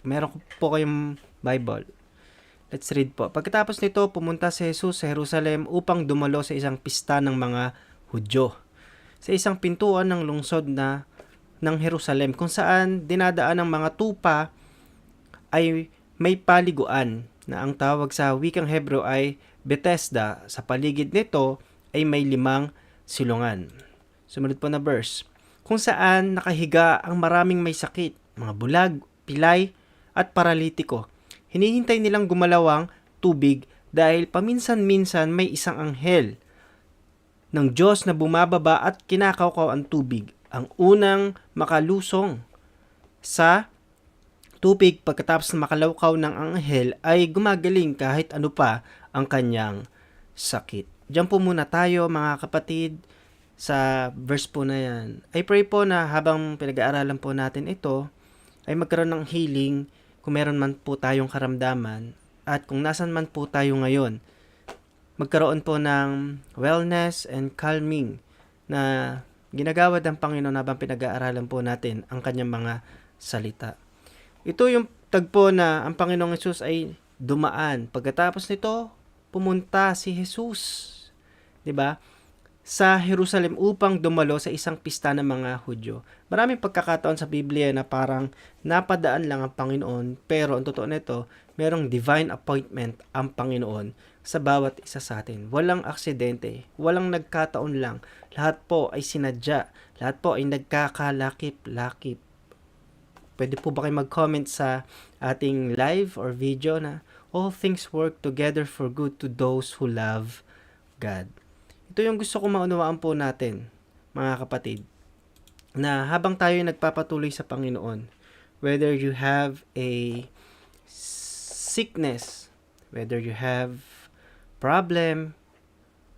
Meron po kayong Bible. Let's read po. Pagkatapos nito, pumunta si Jesus sa Jerusalem upang dumalo sa isang pista ng mga Hudyo. Sa isang pintuan ng lungsod ng Jerusalem kung saan dinadaan ng mga tupa ay may paliguan na ang tawag sa wikang Hebro ay Bethesda. Sa paligid nito ay may 5 silungan. Sumunod po na verse. Kung saan nakahiga ang maraming may sakit, mga bulag, pilay, at paralitiko. Hinihintay nilang gumalawang tubig dahil paminsan-minsan may isang anghel ng Diyos na bumababa at kinakawkaw ang tubig. Ang unang makalusong sa tubig pagkatapos na makalawkaw ng anghel ay gumagaling kahit ano pa ang kanyang sakit. Diyan po muna tayo mga kapatid sa verse po na yan. I pray po na habang pinag-aaralan po natin ito ay magkaroon ng healing kung meron man po tayong karamdaman at kung nasan man po tayo ngayon. Magkaroon po ng wellness and calming na ginagawad ng Panginoon habang pinag-aaralan po natin ang kanyang mga salita. Ito yung tagpo na ang Panginoong Hesus ay dumaan. Pagkatapos nito, pumunta si Jesus, 'di ba? Sa Jerusalem upang dumalo sa isang pista ng mga Hudyo. Maraming pagkakataon sa Biblia na parang napadaan lang ang Panginoon, pero ang totoo nito, merong divine appointment ang Panginoon sa bawat isa sa atin. Walang aksidente, walang nagkataon lang. Lahat po ay sinadya, lahat po ay nagkakalakip-lakip. Pwede po ba kayo mag-comment sa ating live or video na all things work together for good to those who love God. Ito yung gusto ko maunawaan po natin, mga kapatid, na habang tayo nagpapatuloy sa Panginoon, whether you have a sickness, whether you have problem,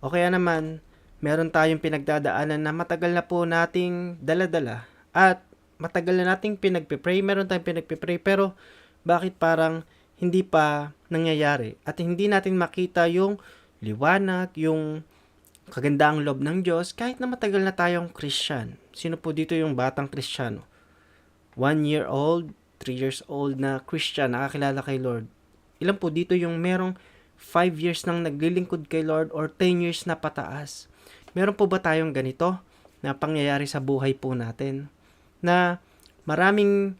o kaya naman, meron tayong pinagdadaanan na matagal na po nating daladala at matagal na nating pinagpipray, meron tayong pinagpipray, pero bakit parang hindi pa nangyayari at hindi natin makita yung liwanag, yung kagandaang loob ng Diyos kahit na matagal na tayong Christian. Sino po dito yung batang Kristiyano? 1 year old, 3 years old na Christian, nakakilala kay Lord. Ilan po dito yung merong 5 years nang naglilingkod kay Lord or 10 years na pataas? Meron po ba tayong ganito na pangyayari sa buhay po natin? Na marami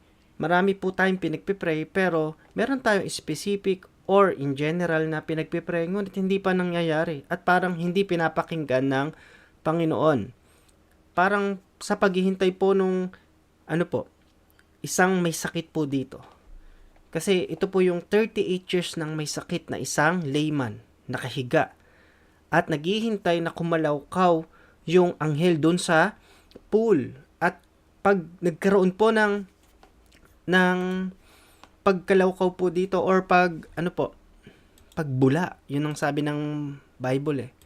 po tayong pinagpipray pero meron tayong specific or in general na pinagpipray ngunit hindi pa nangyayari at parang hindi pinapakinggan ng Panginoon. Parang sa paghihintay po nung isang may sakit po dito. Kasi ito po yung 38 years nang may sakit na isang layman, nakahiga at naghihintay na kumalawkaw yung anghel doon sa pool. At pag nagkaroon po ng pagkalawkaw po dito or pagbula, yun ang sabi ng Bible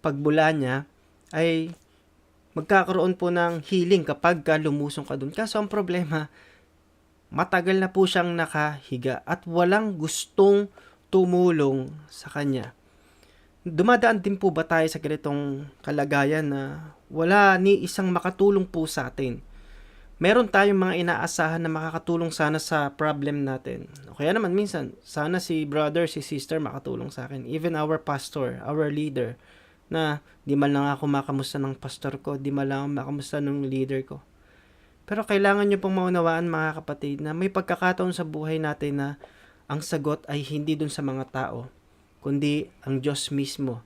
pagbula niya ay magkakaroon po ng healing kapag lumusong ka dun. Kaso ang problema, matagal na po siyang nakahiga at walang gustong tumulong sa kanya. Dumadaan din po ba tayo sa ganitong kalagayan na wala ni isang makatulong po sa atin? Meron tayong mga inaasahan na makakatulong sana sa problem natin. O kaya naman minsan, sana si brother, si sister makatulong sa akin. Even our pastor, our leader, na di man lang ako makamusta ng pastor ko, di man lang ako makamusta ng leader ko. Pero kailangan nyo pong maunawaan mga kapatid na may pagkakataon sa buhay natin na ang sagot ay hindi dun sa mga tao, kundi ang Diyos mismo,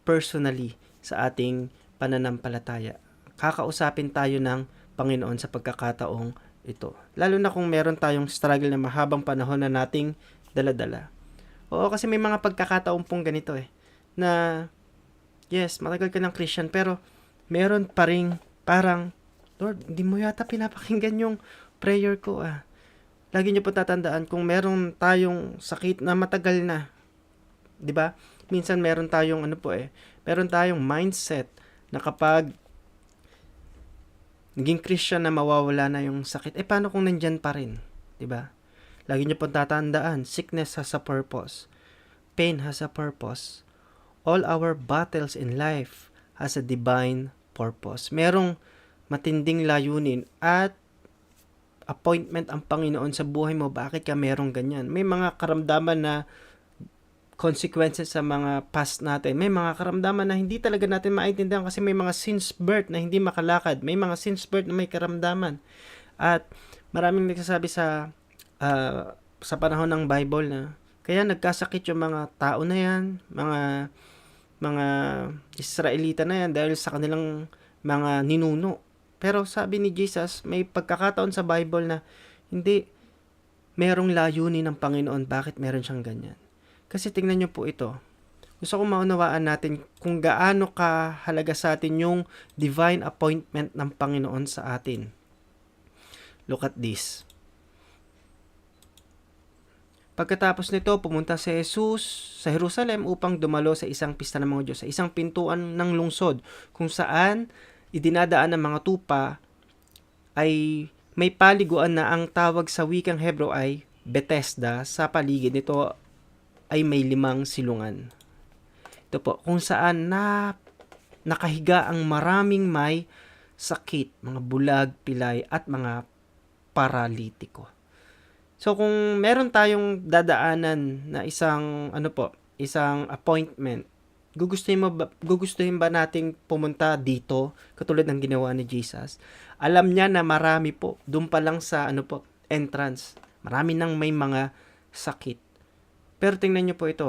personally, sa ating pananampalataya. Kakausapin tayo ng Panginoon sa pagkakataong ito. Lalo na kung meron tayong struggle na mahabang panahon na nating daladala. Oo, kasi may mga pagkakataon pong ganito na yes, matagal ka ng Christian pero meron pa ring parang, Lord, hindi mo yata pinapakinggan yung prayer ko Lagi niyo po tatandaan kung meron tayong sakit na matagal na, 'di ba? Minsan meron tayong meron tayong mindset na kapag naging Christian na mawawala na yung sakit, paano kung nandyan pa rin? 'Di ba? Lagi niyo po tatandaan, sickness has a purpose. Pain has a purpose. All our battles in life has a divine purpose. Merong matinding layunin at appointment ang Panginoon sa buhay mo, bakit ka merong ganyan? May mga karamdaman na consequences sa mga past natin. May mga karamdaman na hindi talaga natin maintindihan kasi may mga since birth na hindi makalakad. May mga since birth na may karamdaman. At maraming nagsasabi sa panahon ng Bible na kaya nagkasakit yung mga tao na yan, mga Israelita na yan dahil sa kanilang mga ninuno. Pero sabi ni Jesus, may pagkakataon sa Bible na hindi merong layunin ng Panginoon bakit meron siyang ganyan. Kasi tingnan nyo po ito. Gusto kong maunawaan natin kung gaano kahalaga sa atin yung divine appointment ng Panginoon sa atin. Look at this. Pagkatapos nito, pumunta si Jesus sa Jerusalem upang dumalo sa isang pista ng mga Diyos, sa isang pintuan ng lungsod kung saan idinadaan ng mga tupa ay may paliguan na ang tawag sa wikang Hebro ay Bethesda. Sa paligid nito ay may 5 silungan. Ito po, kung saan nakahiga ang maraming may sakit, mga bulag, pilay, at mga paralitiko. So, kung meron tayong dadaanan na isang appointment, gugustuhin ba nating pumunta dito, katulad ng ginawa ni Jesus? Alam niya na marami po, doon pa lang sa entrance, marami nang may mga sakit. Pero tingnan niyo po ito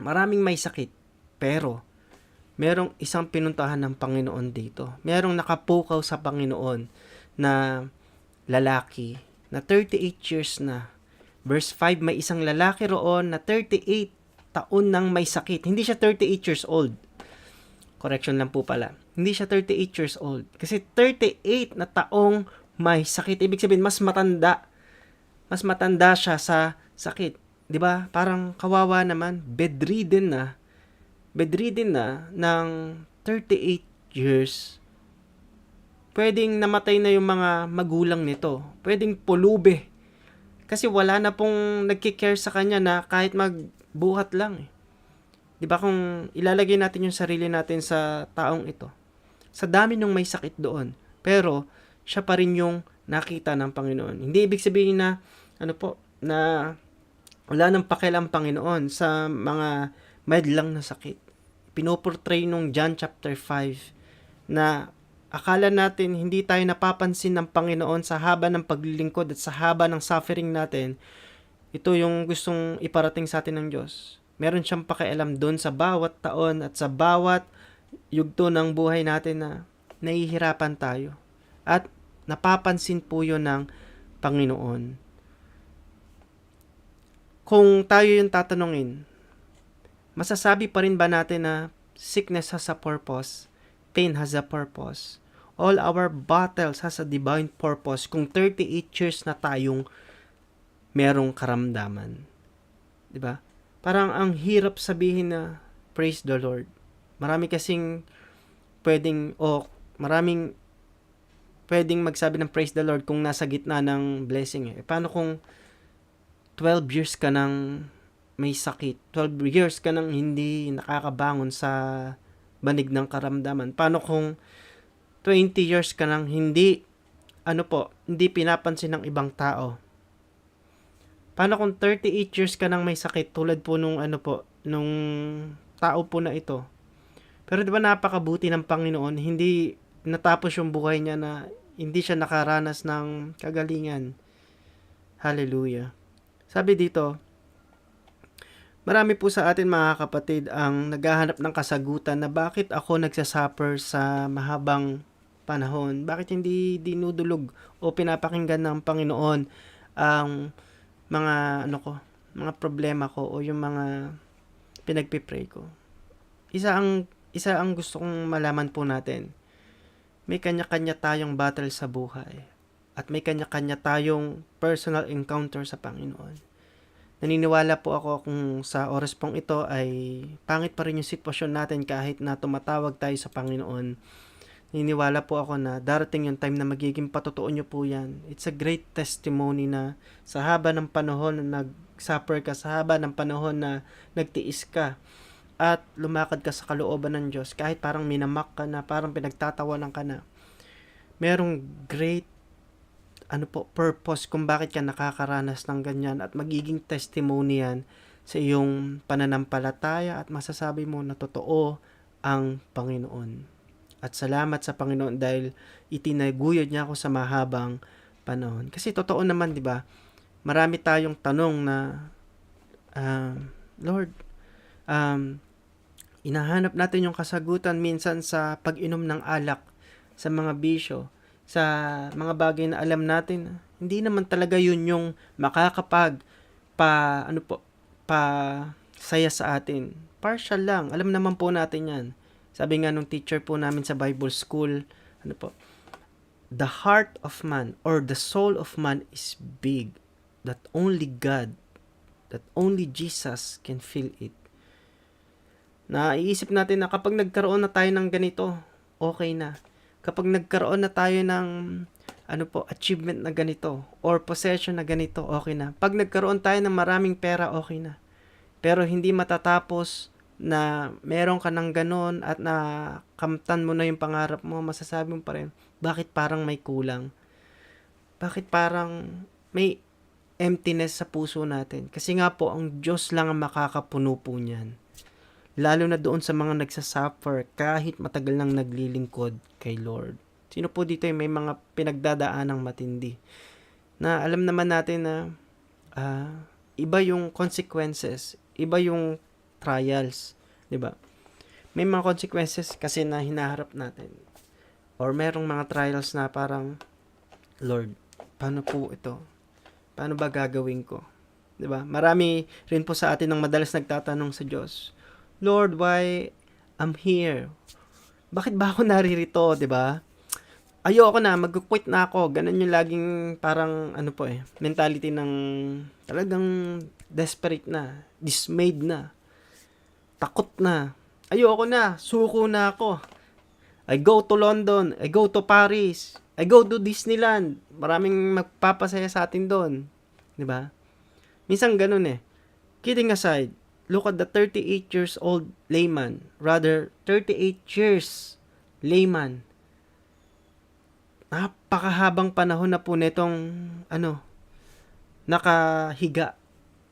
maraming may sakit, pero merong isang pinuntahan ng Panginoon dito. Merong nakapukaw sa Panginoon na lalaki na 38 years na. Verse 5, may isang lalaki roon na 38 taon nang may sakit. Hindi siya 38 years old. Correction lang po pala. Hindi siya 38 years old. Kasi 38 na taong may sakit. Ibig sabihin, mas matanda. Mas matanda siya sa sakit. 'Di ba? Parang kawawa naman, bedridden na ng 38 years. Pwedeng namatay na yung mga magulang nito. Pwedeng pulube. Kasi wala na pong nagki-care sa kanya na kahit magbuhat lang. 'Di ba kung ilalagay natin yung sarili natin sa taong ito. Sa dami nung may sakit doon, pero siya pa rin yung nakita ng Panginoon. Hindi ibig sabihin na na wala nang pakialam Panginoon sa mga madlang na sakit. Pinoportray nung John chapter 5 na akala natin hindi tayo napapansin ng Panginoon sa haba ng paglilingkod at sa haba ng suffering natin. Ito yung gustong iparating sa atin ng Diyos. Meron siyang pakialam doon sa bawat taon at sa bawat yugto ng buhay natin na nahihirapan tayo. At napapansin po yun ng Panginoon. Kung tayo yung tatanungin, masasabi pa rin ba natin na sickness has a purpose, pain has a purpose, all our battles has a divine purpose kung 38 years na tayong merong karamdaman? Diba? Parang ang hirap sabihin na praise the Lord. Maraming pwedeng magsabi ng praise the Lord kung nasa gitna ng blessing. Paano kung 12 years ka nang may sakit, 12 years ka nang hindi nakakabangon sa banig ng karamdaman? Paano kung 20 years ka nang hindi pinapansin ng ibang tao? Paano kung 38 years ka nang may sakit tulad po nung tao po na ito? Pero 'di ba napakabuti ng Panginoon, hindi natapos yung buhay niya na hindi siya nakaranas ng kagalingan. Hallelujah. Sabi dito, marami po sa atin mga kapatid ang naghahanap ng kasagutan na bakit ako nagsasuffer sa mahabang panahon? Bakit hindi dinudulog o pinapakinggan ng Panginoon ang mga problema ko o yung mga pinagpipray ko? Isa ang gusto kong malaman po natin. May kanya-kanya tayong battle sa buhay. At may kanya-kanya tayong personal encounter sa Panginoon. Naniniwala po ako kung sa oras pong ito ay pangit pa rin yung sitwasyon natin kahit na tumatawag tayo sa Panginoon. Naniniwala po ako na darating yung time na magiging patotoo nyo po yan. It's a great testimony na sa haba ng panahon na nag-suffer ka, sa haba ng panahon na nagtiis ka, at lumakad ka sa kalooban ng Diyos, kahit parang minamak ka na, parang pinagtatawanan ka na, merong great purpose kung bakit ka nakakaranas ng ganyan at magiging testimony yan sa iyong pananampalataya at masasabi mo na totoo ang Panginoon. At salamat sa Panginoon dahil itinaguyod niya ako sa mahabang panahon. Kasi totoo naman, di ba? Marami tayong tanong na, Lord, inahanap natin yung kasagutan minsan sa pag-inom ng alak, sa mga bisyo, sa mga bagay na alam natin, hindi naman talaga yun yung makakapag saya sa atin. Partial lang. Alam naman po natin yan. Sabi nga nung teacher po namin sa Bible School, the heart of man or the soul of man is big. That only God, that only Jesus can fill it. Naiisip natin na kapag nagkaroon na tayo ng ganito, okay na. Kapag nagkaroon na tayo ng achievement na ganito or possession na ganito, okay na. Pag nagkaroon tayo ng maraming pera, okay na. Pero hindi matatapos na meron ka ng ganon at nakamtan mo na yung pangarap mo, masasabi mo pa rin, bakit parang may kulang? Bakit parang may emptiness sa puso natin? Kasi nga po, ang Diyos lang ang makakapuno po niyan. Lalo na doon sa mga nagsasuffer kahit matagal nang naglilingkod kay Lord. Sino po dito may mga pinagdadaanang matindi? Na alam naman natin na iba yung consequences, iba yung trials, 'di ba? May mga consequences kasi na hinaharap natin. Or merong mga trials na parang, Lord, paano po ito? Paano ba gagawin ko? 'Di ba? Marami rin po sa atin ang madalas nagtatanong sa Diyos, Lord, why I'm here? Bakit ba ako naririto, 'di ba? Ayoko na, mag-quit na ako. Ganun yung laging parang mentality ng talagang desperate na, dismayed na, takot na. Ayoko na, suko na ako. I go to London, I go to Paris, I go to Disneyland. Maraming magpapasaya sa atin doon, 'di ba? Minsan ganun eh. Kidding aside, look at the 38 years old layman. Rather, 38 years layman. Napakahabang panahon na po netong nakahiga.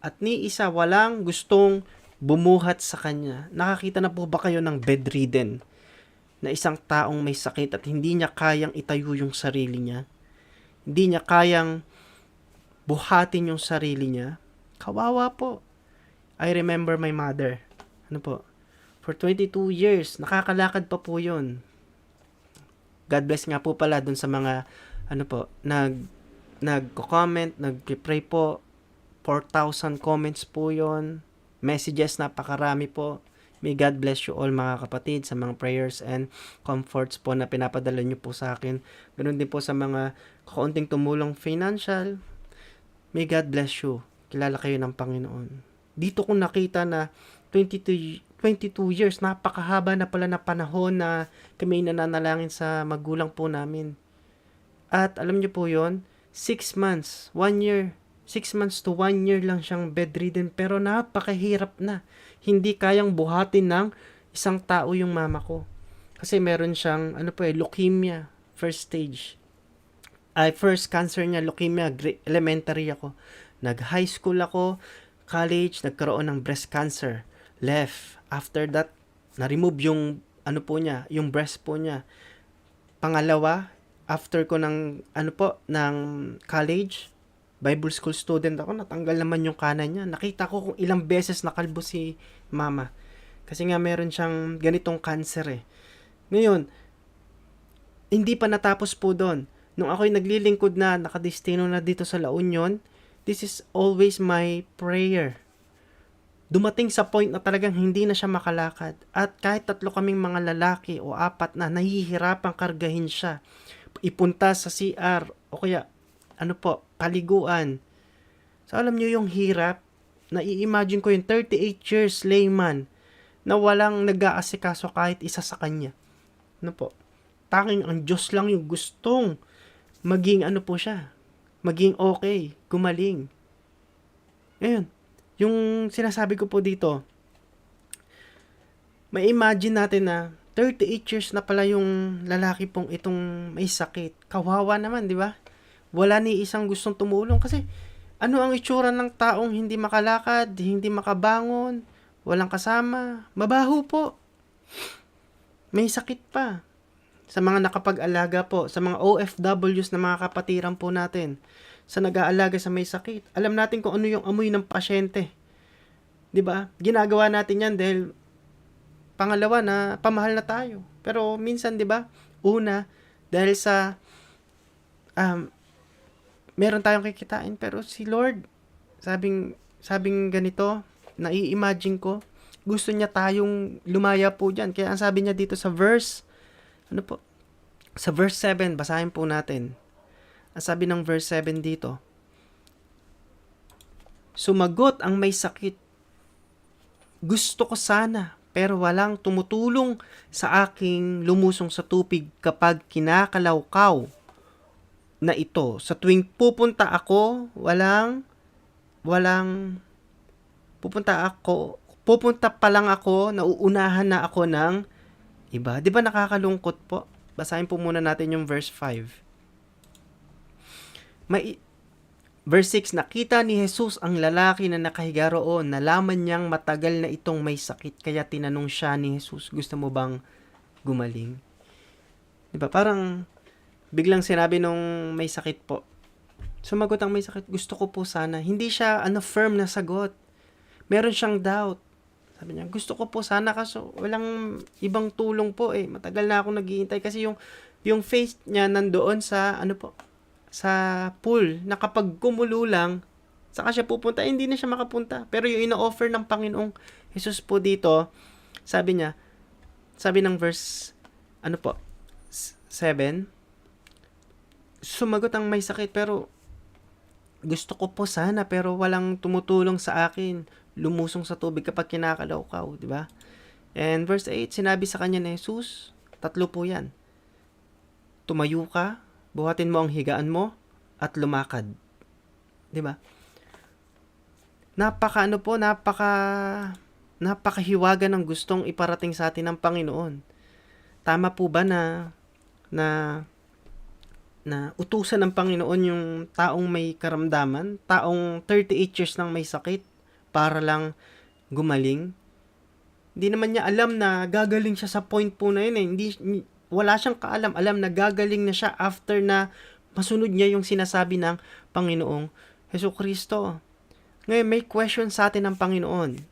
At ni isa walang gustong bumuhat sa kanya. Nakakita na po ba kayo ng bedridden? Na isang taong may sakit at hindi niya kayang itayo yung sarili niya. Hindi niya kayang buhatin yung sarili niya. Kawawa po. I remember my mother. For 22 years, nakakalakad pa po yun. God bless nga po pala dun sa mga, nagko-comment, nag-pray po. 4,000 comments po yon. Messages, napakarami po. May God bless you all mga kapatid sa mga prayers and comforts po na pinapadala nyo po sa akin. Ganun din po sa mga kaunting tumulong financial. May God bless you. Kilala kayo ng Panginoon. Dito ko nakita na 22 years, napakahaba na pala na panahon na kami nananalangin sa magulang po namin. At alam niyo po yon, 6 months, 1 year, 6 months to 1 year lang siyang bedridden pero napakahirap na. Hindi kayang buhatin ng isang tao yung mama ko. Kasi meron siyang, leukemia, first stage. First cancer niya, leukemia, elementary ako. Nag-high school ako, college, nagkaroon ng breast cancer. Left. After that, na-remove yung, yung breast po niya. Pangalawa, after ko ng, ng college, Bible school student ako, natanggal naman yung kanan niya. Nakita ko kung ilang beses nakalbo si mama. Kasi nga meron siyang ganitong cancer eh. Ngayon, hindi pa natapos po doon. Nung ako'y naglilingkod na, nakadestino na dito sa La Union, this is always my prayer. Dumating sa point na talagang hindi na siya makalakad. At kahit 3 kaming mga lalaki o 4 na nahihirapang kargahin siya, ipunta sa CR o kaya paliguan. So alam niyo yung hirap, nai-imagine ko yung 38 years layman na walang nag-aasikaso kahit isa sa kanya. Tanging ang Diyos lang yung gustong maging siya, maging okay, gumaling. Ayun, yung sinasabi ko po dito, may imagine natin na 38 years na pala yung lalaki pong itong may sakit. Kawawa naman, di ba? Wala ni isang gustong tumulong kasi ano ang itsura ng taong hindi makalakad, hindi makabangon, walang kasama, mabaho po, may sakit pa. Sa mga nakapag-alaga po, sa mga OFWs na mga kapatiran po natin, sa nag-aalaga sa may sakit, alam natin kung ano yung amoy ng pasyente. 'Di ba? Ginagawa natin 'yan dahil pangalawa na pamahal na tayo. Pero minsan 'di ba? Una, dahil sa um, meron tayong kikitain pero si Lord, sabing ganito, nai-imagine ko, gusto niya tayong lumaya po diyan. Kaya ang sabi niya dito sa verse, ano po? Sa verse 7, basahin po natin. Ang sabi ng verse 7 dito, sumagot ang may sakit, gusto ko sana, pero walang tumutulong sa aking lumusong sa tubig kapag kinakalawkaw na ito. Sa tuwing pupunta ako, pupunta pa lang ako, nauunahan na ako ng iba. Di ba nakakalungkot po? Basahin po muna natin yung verse 5. Verse 6, nakita ni Jesus ang lalaki na nakahiga roon. Nalaman niyang matagal na itong may sakit. Kaya tinanong siya ni Jesus, gusto mo bang gumaling? Diba? Parang biglang sinabi nung may sakit po. Sumagot ang may sakit, gusto ko po sana. Hindi siya firm na sagot. Meron siyang doubt. Sabi niya, gusto ko po sana kaso walang ibang tulong po eh. Matagal na ako naghihintay kasi yung faith niya nandoon sa sa pool na kapag kumulo lang, saka siya pupunta, hindi na siya makapunta. Pero yung ino-offer ng Panginoong Jesus po dito, sabi niya, sabi ng verse, 7, sumagot ang may sakit, pero gusto ko po sana, pero walang tumutulong sa akin, lumusong sa tubig kapag kinakalawkaw, di ba? And verse 8, sinabi sa kanya ni Jesus, 3 po yan, tumayo ka, buhatin mo ang higaan mo at lumakad. 'Di ba? Napakahiwaga ng gustong iparating sa atin ng Panginoon. Tama po ba na utusan ng Panginoon yung taong may karamdaman, taong 38 years nang may sakit para lang gumaling? Hindi naman niya alam na gagaling siya sa point po na yun eh. Wala siyang kaalam. Alam na gagaling na siya after na masunod niya yung sinasabi ng Panginoong Hesukristo. Ngayon, may question sa atin ng Panginoon.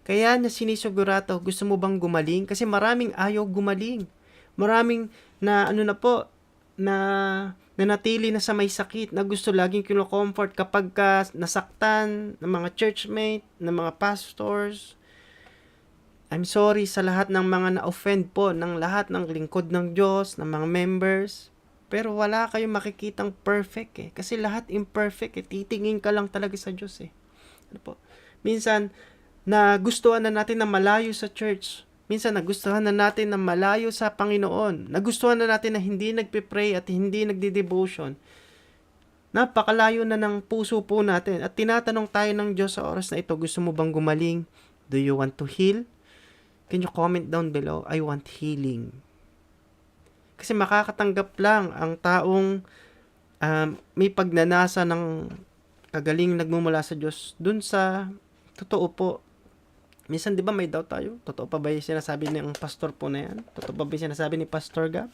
Kaya niya sinisugurado, gusto mo bang gumaling? Kasi maraming ayaw gumaling. Maraming na nanatili na sa may sakit, na gusto laging kino-comfort kapag nasaktan ng mga churchmate, ng mga pastors. I'm sorry sa lahat ng mga na-offend po, ng lahat ng lingkod ng Diyos, ng mga members. Pero wala kayong makikitang perfect eh. Kasi lahat imperfect eh. Titingin ka lang talaga sa Diyos eh. Minsan, nagustuhan na natin na malayo sa church. Minsan, nagustuhan na natin na malayo sa Panginoon. Nagustuhan na natin na hindi nagpipray at hindi nagdi-devotion. Napakalayo na ng puso po natin. At tinatanong tayo ng Diyos sa oras na ito, gusto mo bang gumaling? Do you want to heal? Can you comment down below? I want healing. Kasi makakatanggap lang ang taong may pagnanasa ng kagaling nagmumula sa Diyos dun sa totoo po. Minsan di ba may doubt tayo? Totoo pa ba yung sinasabi ng pastor po na yan? Totoo pa ba yung sinasabi ni Pastor Gab?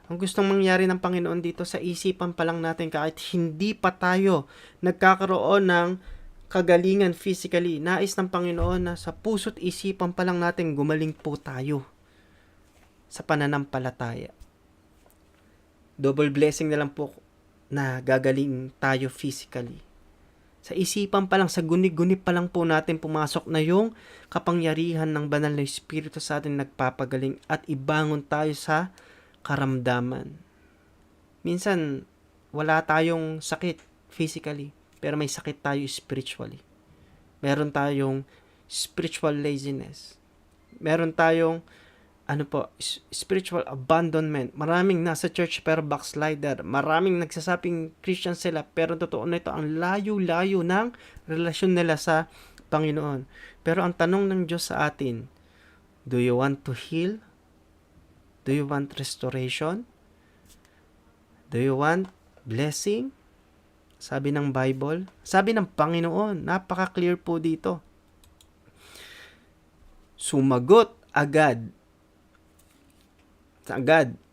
Ang gustong mangyari ng Panginoon dito sa isipan pa lang natin kahit hindi pa tayo nagkakaroon ng kagalingan physically. Nais ng Panginoon na sa puso't isipan pa lang natin gumaling po tayo sa pananampalataya. Double blessing na lang po na gagaling tayo physically. Sa isipan pa lang, sa guni-guni pa lang po natin pumasok na yung kapangyarihan ng banal na Espiritu sa atin nagpapagaling at ibangon tayo sa karamdaman. Minsan, wala tayong sakit physically, pero may sakit tayo spiritually. Meron tayong spiritual laziness. Meron tayong spiritual abandonment. Maraming nasa church pero backslider. Maraming nagsasabing Christian sila pero totoo na ito ang layo-layo ng relasyon nila sa Panginoon. Pero ang tanong ng Diyos sa atin, do you want to heal? Do you want restoration? Do you want blessing. Sabi ng Bible, sabi ng Panginoon, napaka-clear po dito. Sumagot agad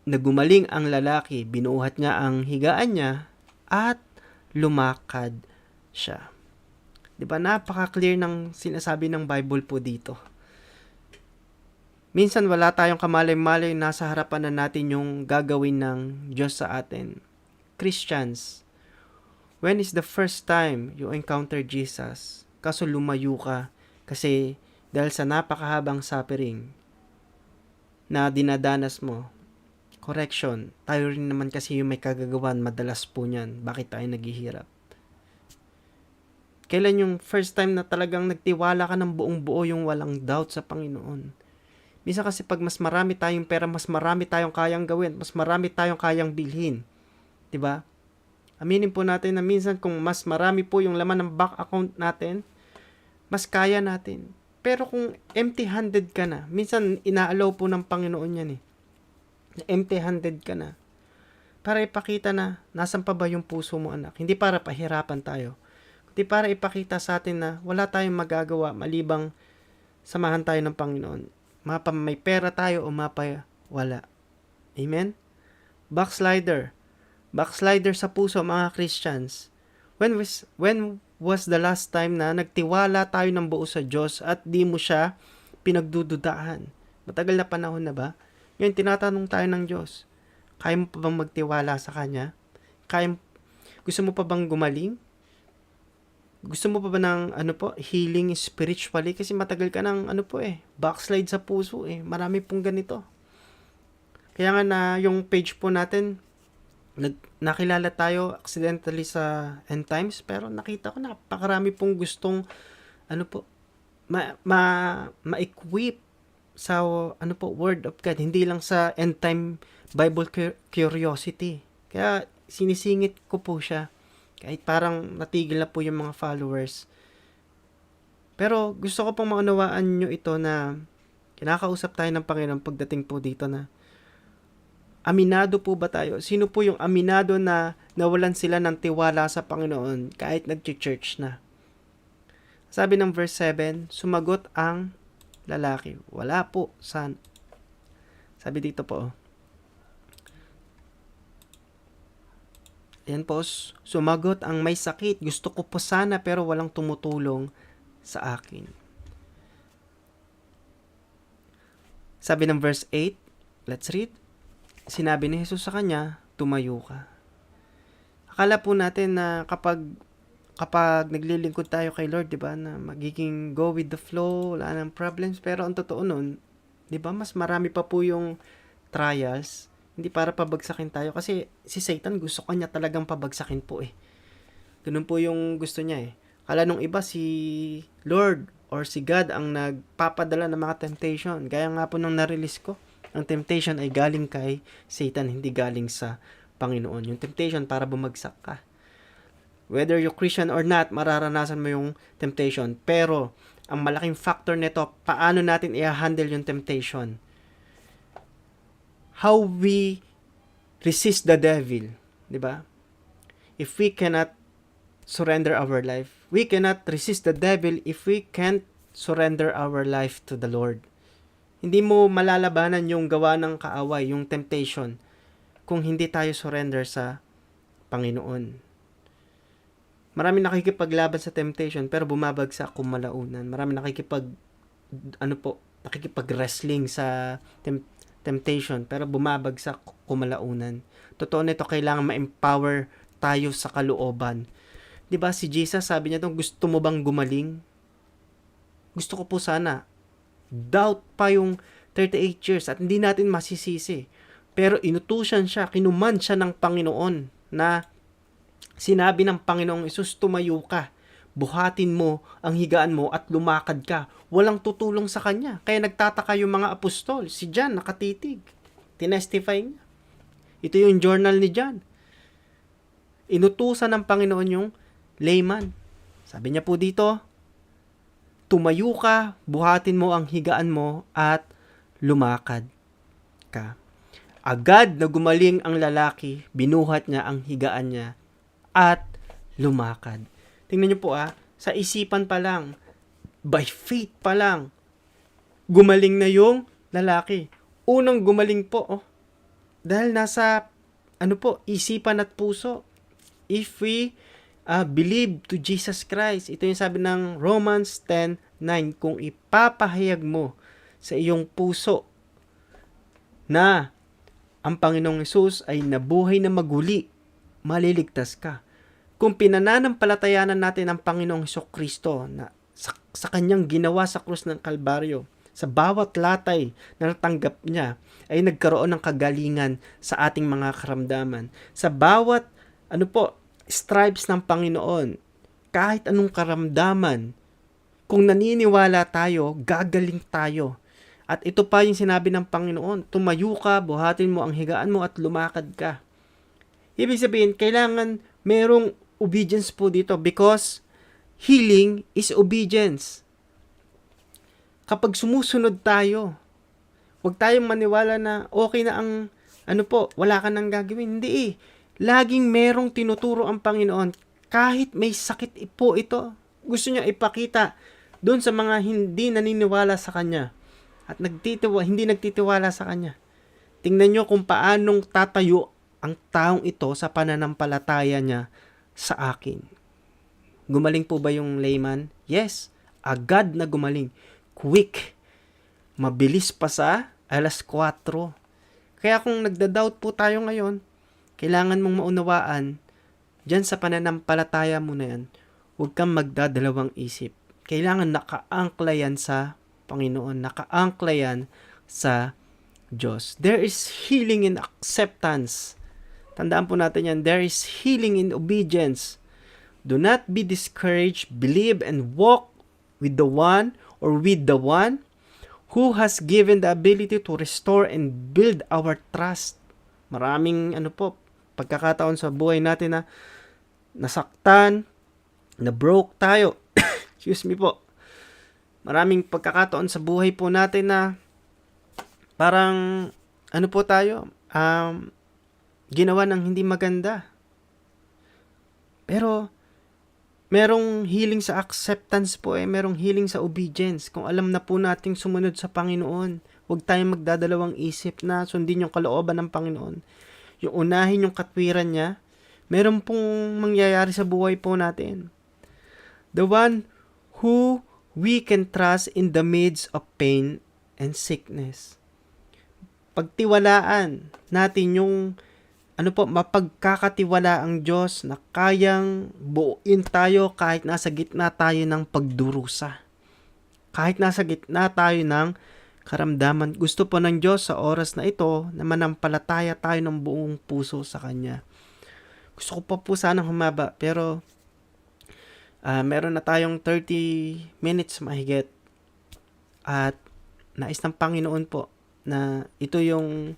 na gumaling ang lalaki, binuhat niya ang higaan niya at lumakad siya. 'Di ba? Napaka-clear ng sinasabi ng Bible po dito. Minsan wala tayong kamalay-malay, nasa harapan na natin yung gagawin ng Diyos sa atin. Christians, when is the first time you encounter Jesus? Kaso lumayo ka kasi dahil sa napakahabang suffering na dinadanas mo. Correction, tayo rin naman kasi yung may kagagawan, madalas po niyan. Bakit tayo naghihirap? Kailan yung first time na talagang nagtiwala ka ng buong buo, yung walang doubt sa Panginoon? Minsan kasi pag mas marami tayong pera, mas marami tayong kayang gawin, mas marami tayong kayang bilhin. 'Di ba? Aminin po natin na minsan kung mas marami po yung laman ng bank account natin, mas kaya natin. Pero kung empty-handed ka na, minsan inaalaw po ng Panginoon yan eh. Empty-handed ka na. Para ipakita na nasan pa ba yung puso mo, anak. Hindi para pahirapan tayo. Kundi para ipakita sa atin na wala tayong magagawa malibang samahan tayo ng Panginoon. Mapa may pera tayo o mapa wala. Amen? Backslider sa puso, mga Christians. When was the last time na nagtiwala tayo ng buo sa Diyos at di mo siya pinagdududahan? Matagal na panahon na ba? Ngayon, tinatanong tayo ng Diyos. Kaya mo pa bang magtiwala sa Kanya? Gusto mo pa bang gumaling? Gusto mo pa ba ng healing spiritually? Kasi matagal ka ng backslide sa puso eh. Marami pong ganito. Kaya nga na yung page po natin, nakilala tayo accidentally sa end times, pero nakita ko napakarami pong gustong ma-equip sa word of God, hindi lang sa end time Bible curiosity. Kaya sinisingit ko po siya. Kahit parang natigil na po yung mga followers. Pero gusto ko pong maunawaan nyo ito na kinakausap tayo ng Panginoon pagdating po dito na aminado po ba tayo? Sino po yung aminado na nawalan sila ng tiwala sa Panginoon kahit nag-church na? Sabi ng verse 7, sumagot ang lalaki. Wala po. Sabi dito po, ayan po, sumagot ang may sakit. Gusto ko po sana pero walang tumutulong sa akin. Sabi ng verse 8, let's read. Sinabi ni Jesus sa kanya, tumayo ka. Akala po natin na kapag naglilingkod tayo kay Lord, 'di ba, na magiging go with the flow, wala nang problems, pero ang totoo nun, 'di ba, mas marami pa po yung trials, hindi para pabagsakin tayo kasi si Satan gusto kanya talagang pabagsakin po eh. Ganun po yung gusto niya eh. Akala nung iba si Lord or si God ang nagpapadala ng mga temptation. Gaya nga po nung na-release ko, ang temptation ay galing kay Satan, hindi galing sa Panginoon. Yung temptation para bumagsak ka. Whether you're Christian or not, mararanasan mo yung temptation. Pero, ang malaking factor nito, paano natin i-handle yung temptation? How we resist the devil. Diba? If we cannot surrender our life, we cannot resist the devil if we can't surrender our life to the Lord. Hindi mo malalabanan yung gawa ng kaaway, yung temptation, kung hindi tayo surrender sa Panginoon. Marami nakikipaglaban sa temptation pero bumabagsak kung malaunan. Marami nakikipag-wrestling sa temptation pero bumabagsak kung malaunan. Totoo nito, kailangan ma-empower tayo sa kalooban. 'Di ba si Jesus sabi niya gusto mo bang gumaling? Gusto ko po sana. Doubt pa yung 38 years at hindi natin masisisi. Pero inutusan siya, kinuman siya ng Panginoon na sinabi ng Panginoong Hesus, tumayo ka, buhatin mo ang higaan mo at lumakad ka. Walang tutulong sa kanya. Kaya nagtataka yung mga apostol. Si John nakatitig. Tinestify niya. Ito yung journal ni John. Inutusan ng Panginoon yung layman. Sabi niya po dito, tumayo ka, buhatin mo ang higaan mo at lumakad ka. Agad na gumaling ang lalaki, binuhat niya ang higaan niya at lumakad. Tingnan niyo po sa isipan pa lang, by faith pa lang, gumaling na yung lalaki. Unang gumaling po, dahil nasa isipan at puso. If we believe to Jesus Christ, ito yung sabi ng Romans 10:9, kung ipapahayag mo sa iyong puso na ang Panginoong Hesus ay nabuhay na maguli, maliligtas ka. Kung pinananampalatayanan natin ang Panginoong Hesukristo na sa kanyang ginawa sa krus ng Kalbaryo, sa bawat latay na natanggap niya ay nagkaroon ng kagalingan sa ating mga karamdaman. Sa bawat stripes ng Panginoon, kahit anong karamdaman, kung naniniwala tayo, gagaling tayo. At ito pa yung sinabi ng Panginoon, tumayo ka, buhatin mo ang higaan mo at lumakad ka. Ibig sabihin, kailangan merong obedience po dito because healing is obedience. Kapag sumusunod tayo, huwag tayong maniwala na okay na ang wala ka nang gagawin. Hindi Laging merong tinuturo ang Panginoon. Kahit may sakit po ito, gusto niya ipakita doon sa mga hindi naniniwala sa Kanya at hindi nagtitiwala sa Kanya. Tingnan nyo kung paanong tatayo ang taong ito sa pananampalataya niya sa akin. Gumaling po ba yung layman? Yes, agad na gumaling. Quick. Mabilis pa sa 4:00. Kaya kung nagda-doubt po tayo ngayon, kailangan mong maunawaan, dyan sa pananampalataya mo na yan, huwag kang magdadalawang isip. Kailangan nakaangkla yan sa Panginoon, nakaangkla yan sa Diyos. There is healing in acceptance. Tandaan po natin yan, there is healing in obedience. Do not be discouraged, believe and walk with the one who has given the ability to restore and build our trust. Maraming pagkakataon sa buhay natin na nasaktan, na broke tayo. Excuse me po. Maraming pagkakataon sa buhay po natin na parang tayo, ginawa ng hindi maganda. Pero merong healing sa acceptance po merong healing sa obedience. Kung alam na po nating sumunod sa Panginoon, huwag tayong magdadalawang isip na sundin yung kalooban ng Panginoon. Yung unahin yung katwiran niya, meron pong mangyayari sa buhay po natin. The one who we can trust in the midst of pain and sickness. Pagtiwalaan natin yung mapagkakatiwala ang Diyos na kayang buuin tayo kahit nasa gitna tayo ng pagdurusa. Kahit nasa gitna tayo ng karamdaman. Gusto po ng Diyos sa oras na ito na manampalataya tayo ng buong puso sa Kanya. Gusto ko pa po sanang humaba pero meron na tayong 30 minutes mahigit at nais ng Panginoon po na ito yung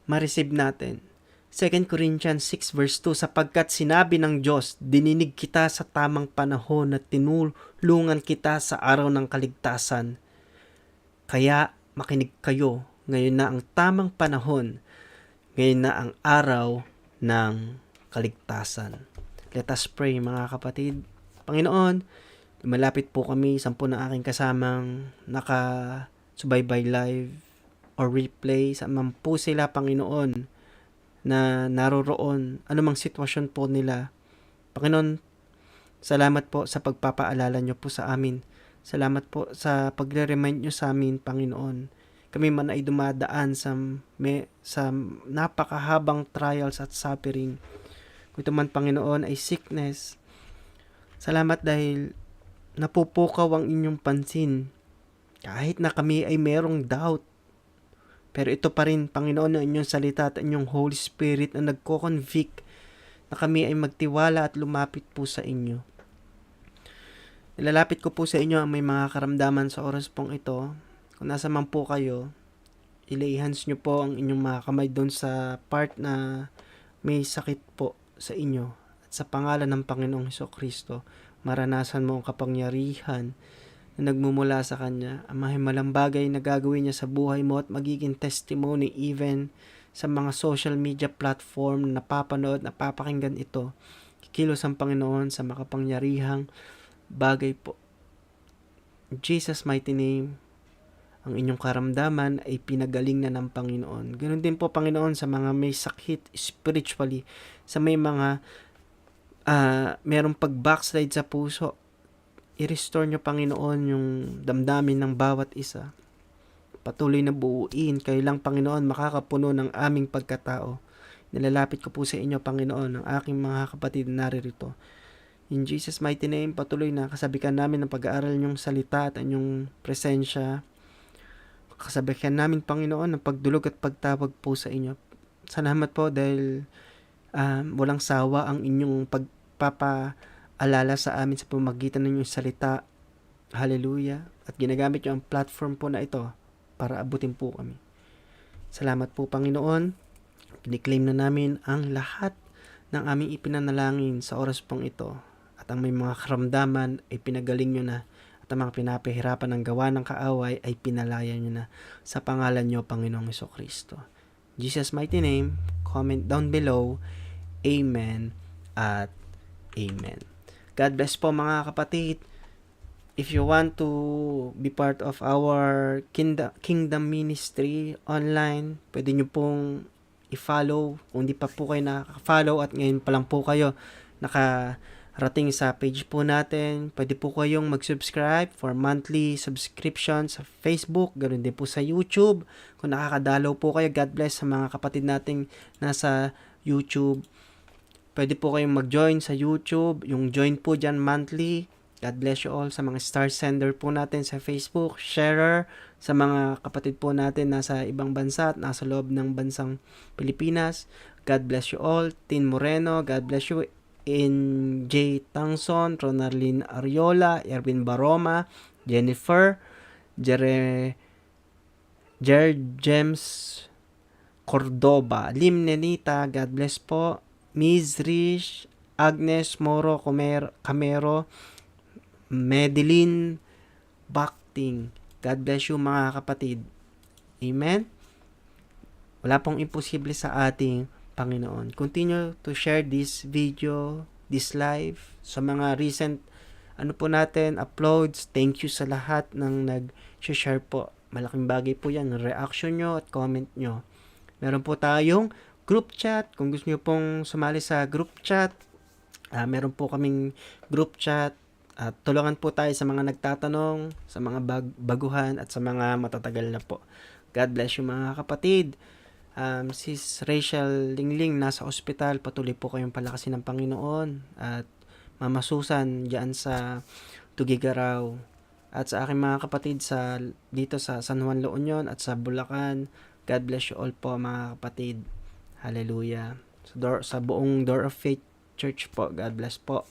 ma-receive natin. 2 Corinthians 6 verse 2, sapagkat sinabi ng Diyos, dininig kita sa tamang panahon at tinulungan kita sa araw ng kaligtasan. Kaya makinig kayo, ngayon na ang tamang panahon, ngayon na ang araw ng kaligtasan. Let us pray mga kapatid. Panginoon, malapit po kami, 10 na aking kasamang naka-subaybay live or replay. Saan po sila, Panginoon, na naroroon, anumang sitwasyon po nila. Panginoon, salamat po sa pagpapaalala nyo po sa amin. Salamat po sa pagre-remind nyo sa amin, Panginoon. Kami man ay dumadaan sa napakahabang trials at suffering. Kung ito man, Panginoon, ay sickness. Salamat dahil napupukaw ang inyong pansin. Kahit na kami ay merong doubt. Pero ito pa rin, Panginoon, ang inyong salita at inyong Holy Spirit na nagko-convict na kami ay magtiwala at lumapit po sa inyo. Ilalapit ko po sa inyo ang may mga karamdaman sa oras pong ito. Kung nasa man po kayo, ilay hands nyo po ang inyong mga kamay doon sa part na may sakit po sa inyo. At sa pangalan ng Panginoong Hesukristo, maranasan mo ang kapangyarihan na nagmumula sa Kanya. Ang mahimalang bagay na gagawin niya sa buhay mo at magiging testimony even sa mga social media platform na napapanood, napapakinggan ito. Kikilos ang Panginoon sa makapangyarihang bagay po. In Jesus' mighty name, ang inyong karamdaman ay pinagaling na ng Panginoon. Ganun din po, Panginoon, sa mga may sakit spiritually, sa may mga merong pag-backslide sa puso, i-restore nyo, Panginoon, yung damdamin ng bawat isa. Patuloy na buuin, kayo lang, Panginoon, makakapuno ng aming pagkatao. Nilalapit ko po sa inyo, Panginoon, ang aking mga kapatid na naririto. In Jesus' mighty name, patuloy na kasabikan namin ng pag-aaral niyong salita at inyong presensya. Kasabikan namin, Panginoon, ng pagdulog at pagtawag po sa inyo. Salamat po dahil walang sawa ang inyong pagpapaalala sa amin sa pamagitan ng inyong salita. Hallelujah. At ginagamit niyo ang platform po na ito para abutin po kami. Salamat po, Panginoon. Piniklaim na namin ang lahat ng aming ipinanalangin sa oras pong ito. At ang may mga karamdaman ay pinagaling nyo na. At ang mga pinapahirapan ng gawa ng kaaway ay pinalaya nyo na. Sa pangalan nyo, Panginoong Jesucristo. Jesus' mighty name, comment down below. Amen at Amen. God bless po, mga kapatid. If you want to be part of our kingdom ministry online, pwede nyo pong i-follow. Kung di pa po kayo nakaka-follow at ngayon pa lang po kayo nakarating sa page po natin, pwede po kayong mag-subscribe for monthly subscription sa Facebook, ganoon din po sa YouTube. Kung nakakadalaw po kayo, God bless sa mga kapatid nating nasa YouTube. Pwede po kayong mag-join sa YouTube, yung join po dyan monthly. God bless you all sa mga star sender po natin sa Facebook, sharer sa mga kapatid po natin nasa ibang bansa at nasa loob ng bansang Pilipinas. God bless you all. Tin Moreno, God bless you. In J. Tangson, Ronarlin Ariola, Erwin Baroma, Jennifer, James Cordoba, Lim Nenita, God bless po. Miss Rish, Agnes Moro Camero, Madeline Bakting. God bless you, mga kapatid. Amen? Wala pong imposible sa ating Panginoon. Continue to share this video, this live, sa mga recent po natin, uploads. Thank you sa lahat ng nag-share po. Malaking bagay po yan. Reaction nyo at comment nyo. Meron po tayong group chat. Kung gusto nyo pong sumali sa group chat, meron po kaming group chat. At tulungan po tayo sa mga nagtatanong, sa mga baguhan, at sa mga matatagal na po. God bless you, mga kapatid. Sis Rachel Lingling nasa ospital, patuloy po kayong palakasin ng Panginoon. At Mama Susan dyan sa Tugigaraw. At sa aking mga kapatid dito sa San Juan La Union at sa Bulacan, God bless you all po, mga kapatid. Hallelujah. Sa buong Door of Faith Church po, God bless po.